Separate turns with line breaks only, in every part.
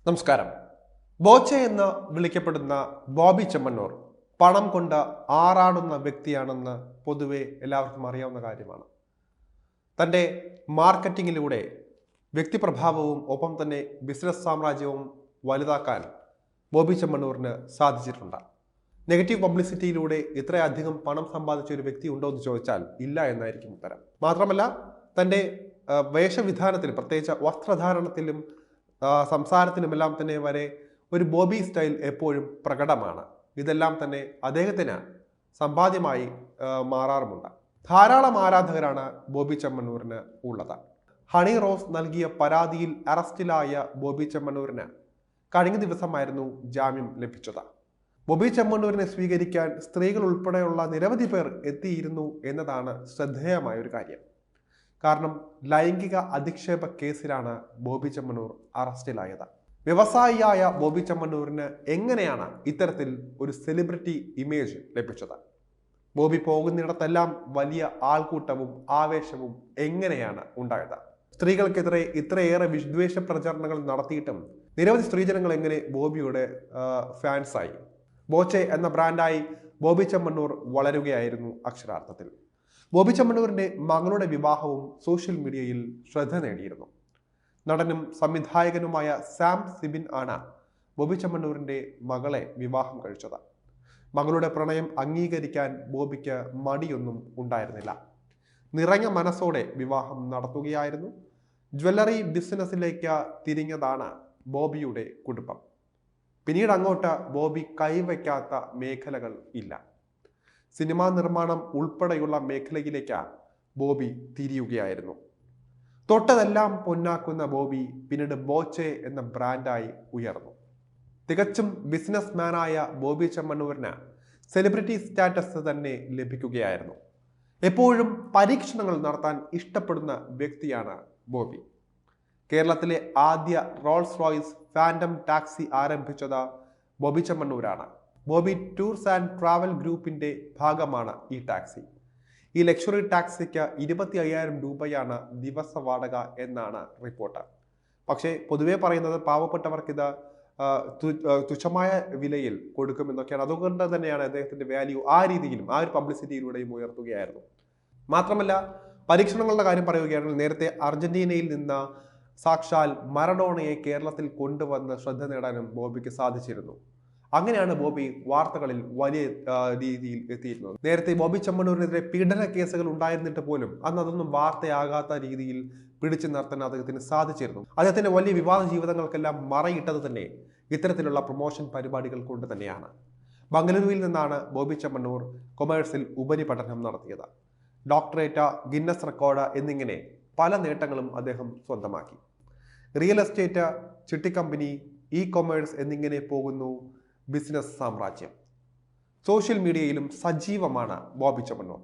നമസ്കാരം. ബോച്ചെ എന്ന് വിളിക്കപ്പെടുന്ന ബോബി ചെമ്മണ്ണൂർ പണം കൊണ്ട് ആറാടുന്ന വ്യക്തിയാണെന്ന് പൊതുവെ എല്ലാവർക്കും അറിയാവുന്ന കാര്യമാണ്. തൻ്റെ മാർക്കറ്റിങ്ങിലൂടെ വ്യക്തിപ്രഭാവവും ഒപ്പം തന്നെ ബിസിനസ് സാമ്രാജ്യവും വലുതാക്കാൻ ബോബി ചെമ്മണ്ണൂരിന് സാധിച്ചിട്ടുണ്ട്. നെഗറ്റീവ് പബ്ലിസിറ്റിയിലൂടെ ഇത്രയധികം പണം സമ്പാദിച്ച ഒരു വ്യക്തി ഉണ്ടോ എന്ന് ചോദിച്ചാൽ ഇല്ല എന്നായിരിക്കും ഉത്തരം. മാത്രമല്ല, തൻ്റെ വേഷവിധാനത്തിലും പ്രത്യേകിച്ച് വസ്ത്രധാരണത്തിലും സംസാരത്തിലുമെല്ലാം തന്നെ വരെ ഒരു ബോബി സ്റ്റൈൽ എപ്പോഴും പ്രകടമാണ്. ഇതെല്ലാം തന്നെ അദ്ദേഹത്തിന് സമ്പാദ്യമായി മാറാറുമുണ്ട്. ധാരാളം ആരാധകരാണ് ബോബി ചെമ്മണ്ണൂരിന് ഉള്ളത്. ഹണി റോസ് നൽകിയ പരാതിയിൽ അറസ്റ്റിലായ ബോബി ചെമ്മണ്ണൂരിന് കഴിഞ്ഞ ദിവസമായിരുന്നു ജാമ്യം ലഭിച്ചത്. ബോബി ചെമ്മണ്ണൂരിനെ സ്വീകരിക്കാൻ സ്ത്രീകൾ ഉൾപ്പെടെയുള്ള നിരവധി പേർ എത്തിയിരുന്നു എന്നതാണ് ശ്രദ്ധേയമായ ഒരു കാര്യം. കാരണം ലൈംഗിക അധിക്ഷേപ കേസിലാണ് ബോബി ചെമ്മണ്ണൂർ അറസ്റ്റിലായത്. വ്യവസായിയായ ബോബി ചെമ്മണ്ണൂരിന് എങ്ങനെയാണ് ഇത്തരത്തിൽ ഒരു സെലിബ്രിറ്റി ഇമേജ് ലഭിച്ചത്? ബോബി പോകുന്നിടത്തെല്ലാം വലിയ ആൾക്കൂട്ടവും ആവേശവും എങ്ങനെയാണ് ഉണ്ടായത്? സ്ത്രീകൾക്കെതിരെ ഇത്രയേറെ വിദ്വേഷ പ്രചരണങ്ങൾ നടത്തിയിട്ടും നിരവധി സ്ത്രീജനങ്ങൾ എങ്ങനെ ബോബിയുടെ ഫാൻസായി? ബോച്ചെ എന്ന ബ്രാൻഡായി ബോബി ചെമ്മണ്ണൂർ വളരുകയായിരുന്നു അക്ഷരാർത്ഥത്തിൽ. ബോബി ചെമ്മണ്ണൂരിന്റെ മകളുടെ വിവാഹവും സോഷ്യൽ മീഡിയയിൽ ശ്രദ്ധ നേടിയിരുന്നു. നടനും സംവിധായകനുമായ സാം സിബിൻ ആണ് ബോബി ചെമ്മണ്ണൂരിന്റെ മകളെ വിവാഹം കഴിച്ചത്. മകളുടെ പ്രണയം അംഗീകരിക്കാൻ ബോബിക്ക് മടിയൊന്നും ഉണ്ടായിരുന്നില്ല. നിറഞ്ഞ മനസ്സോടെ വിവാഹം നടത്തുകയായിരുന്നു. ജ്വല്ലറി ബിസിനസ്സിലേക്ക് തിരിഞ്ഞതാണ് ബോബിയുടെ കുടുംബം. പിന്നീട് അങ്ങോട്ട് ബോബി കൈവയ്ക്കാത്ത മേഖലകൾ ഇല്ല. സിനിമാ നിർമ്മാണം ഉൾപ്പെടെയുള്ള മേഖലയിലേക്ക് ബോബി തിരിയുകയായിരുന്നു. തൊട്ടതെല്ലാം പൊന്നാക്കുന്ന ബോബി പിന്നീട് ബോച്ചെ എന്ന ബ്രാൻഡായി ഉയർന്നു. തികച്ചും ബിസിനസ് മാനായ ബോബി ചെമ്മണ്ണൂരിന് സെലിബ്രിറ്റി സ്റ്റാറ്റസ് തന്നെ ലഭിക്കുകയായിരുന്നു. എപ്പോഴും പരീക്ഷണങ്ങൾ നടത്താൻ ഇഷ്ടപ്പെടുന്ന വ്യക്തിയാണ് ബോബി. കേരളത്തിലെ ആദ്യ റോൾസ് റോയ്സ് ഫാൻറ്റം ടാക്സി ആരംഭിച്ചത് ബോബി ചെമ്മണ്ണൂരാണ്. ബോബി ടൂർസ് ആൻഡ് ട്രാവൽ ഗ്രൂപ്പിന്റെ ഭാഗമാണ് ഈ ടാക്സി. ഈ ലക്ഷറി ടാക്സിക്ക് 25,000 രൂപയാണ് ദിവസ വാടക എന്നാണ് റിപ്പോർട്ട്. പക്ഷേ പൊതുവെ പറയുന്നത് പാവപ്പെട്ടവർക്ക് ഇത് തുച്ഛമായ വിലയിൽ കൊടുക്കുമെന്നൊക്കെയാണ്. അതുകൊണ്ട് തന്നെയാണ് അദ്ദേഹത്തിന്റെ വാല്യൂ ആ രീതിയിലും ആ ഒരു പബ്ലിസിറ്റിയിലൂടെയും ഉയർത്തുകയായിരുന്നു. മാത്രമല്ല, പരീക്ഷണങ്ങളുടെ കാര്യം പറയുകയാണെങ്കിൽ നേരത്തെ അർജന്റീനയിൽ നിന്ന് സാക്ഷാൽ മറഡോണയെ കേരളത്തിൽ കൊണ്ടുവന്ന് ശ്രദ്ധ നേടാനും ബോബിക്ക് സാധിച്ചിരുന്നു. അങ്ങനെയാണ് ബോബി വാർത്തകളിൽ വലിയ രീതിയിൽ എത്തിയിരുന്നത്. നേരത്തെ ബോബി ചെമ്മണ്ണൂരിനെതിരെ പീഡന കേസുകൾ ഉണ്ടായിരുന്നിട്ട് പോലും അന്ന് അതൊന്നും വാർത്തയാകാത്ത രീതിയിൽ പിടിച്ചു നിർത്താൻ അദ്ദേഹത്തിന് സാധിച്ചിരുന്നു. അദ്ദേഹത്തിന്റെ വലിയ വിവാദ ജീവിതങ്ങൾക്കെല്ലാം മറയിട്ടത് തന്നെ ഇത്തരത്തിലുള്ള പ്രൊമോഷൻ പരിപാടികൾ കൊണ്ട് തന്നെയാണ്. ബംഗളൂരുവിൽ നിന്നാണ് ബോബി ചെമ്മണ്ണൂർ കൊമേഴ്സിൽ ഉപരിപഠനം നടത്തിയത്. ഡോക്ടറേറ്റ്, ഗിന്നസ് റെക്കോർഡ് എന്നിങ്ങനെ പല നേട്ടങ്ങളും അദ്ദേഹം സ്വന്തമാക്കി. റിയൽ എസ്റ്റേറ്റ്, ചിട്ടിക്കമ്പനി, ഇ കൊമേഴ്സ് എന്നിങ്ങനെ പോകുന്നു ബിസിനസ് സാമ്രാജ്യം. സോഷ്യൽ മീഡിയയിലും സജീവമാണ് ബോബി ചെമ്മണ്ണൂർ.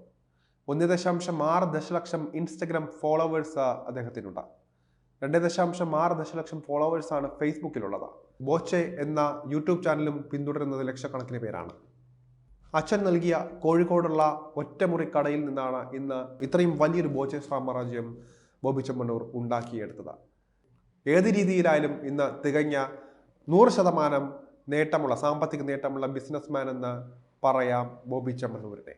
1.6 ദശലക്ഷം ഇൻസ്റ്റഗ്രാം ഫോളോവേഴ്സ് അദ്ദേഹത്തിനുണ്ട്. 2.6 ദശലക്ഷം ഫോളോവേഴ്സാണ് ഫേസ്ബുക്കിലുള്ളത്. ബോച്ചെ എന്ന യൂട്യൂബ് ചാനലും പിന്തുടരുന്നത് ലക്ഷക്കണക്കിന് പേരാണ്. അച്ഛൻ നൽകിയ കോഴിക്കോടുള്ള ഒറ്റമുറി കടയിൽ നിന്നാണ് ഇന്ന് ഇത്രയും വലിയൊരു ബോച്ചെ സാമ്രാജ്യം ബോബി ചെമ്മണ്ണൂർ ഉണ്ടാക്കിയെടുത്തത്. ഏത് രീതിയിലായാലും ഇന്ന് തികഞ്ഞ 100% സാമ്പത്തിക നേട്ടമുള്ള ബിസിനസ്മാൻ എന്ന് പറയാം ബോബി ചെമ്മണ്ണൂരിനെ.